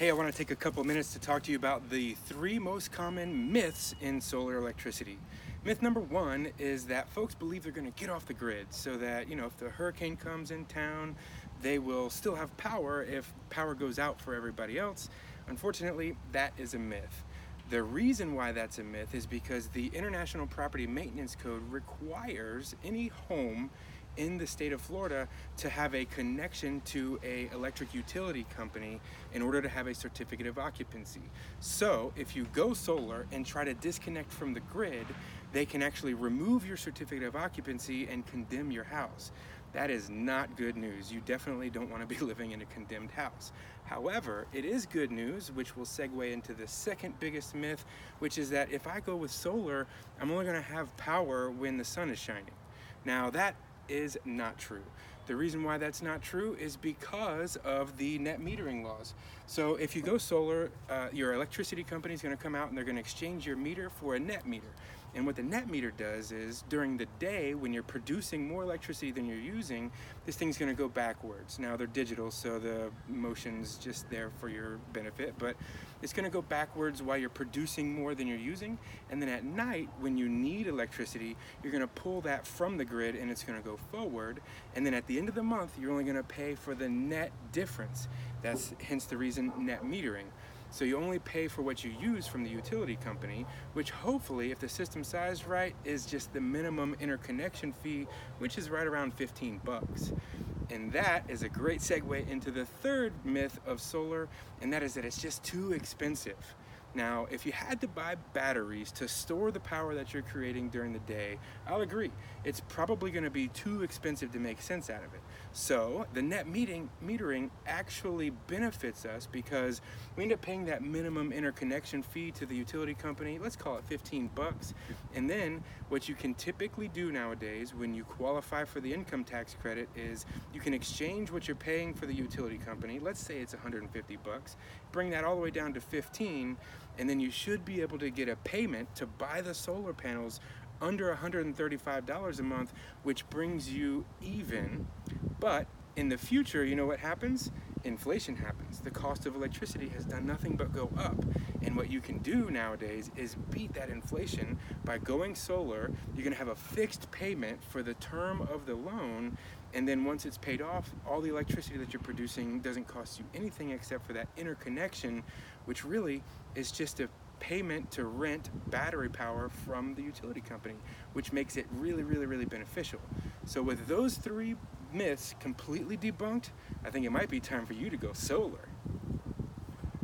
Hey, I want to take a couple minutes to talk to you about the three most common myths in solar electricity. Myth number one is that folks believe they're going to get off the grid so that, if the hurricane comes in town, they will still have power if power goes out for everybody else. Unfortunately, that is a myth. The reason why that's a myth is because the International Property Maintenance Code requires any home in the state of Florida to have a connection to a electric utility company in order to have a certificate of occupancy. So if you go solar and try to disconnect from the grid, they can actually remove your certificate of occupancy and condemn your house. That is not good news. You definitely don't want to be living in a condemned house. However, it is good news, which will segue into the second biggest myth, which is that if I go with solar, I'm only going to have power when the sun is shining. Now that is not true. The reason why that's not true is because of the net metering laws. So if you go solar, your electricity company is going to come out and they're going to exchange your meter for a net meter. And what the net meter does is during the day when you're producing more electricity than you're using, this thing's going to go backwards. Now they're digital, so the motion's just there for your benefit, but it's going to go backwards while you're producing more than you're using. And then at night when you need electricity, you're going to pull that from the grid and it's going to go forward. And then at the end of the month, you're only going to pay for the net difference. That's hence the reason net metering. So you only pay for what you use from the utility company, which hopefully, if the system's sized right, is just the minimum interconnection fee, which is right around 15 bucks. And that is a great segue into the third myth of solar, and that is that it's just too expensive. Now, if you had to buy batteries to store the power that you're creating during the day, I'll agree. It's probably going to be too expensive to make sense out of it. So the net metering actually benefits us because we end up paying that minimum interconnection fee to the utility company. Let's call it 15 bucks. And then what you can typically do nowadays when you qualify for the income tax credit is you can exchange what you're paying for the utility company. Let's say it's 150 bucks. Bring that all the way down to 15, and then you should be able to get a payment to buy the solar panels under $135 a month, which brings you even. But in the future, you know what happens? Inflation happens. The cost of electricity has done nothing but go up. And what you can do nowadays is beat that inflation by going solar. You're going to have a fixed payment for the term of the loan. And then once it's paid off, all the electricity that you're producing doesn't cost you anything except for that interconnection, which really is just a payment to rent battery power from the utility company, which makes it really, really, really beneficial. So with those three myths completely debunked, I think it might be time for you to go solar.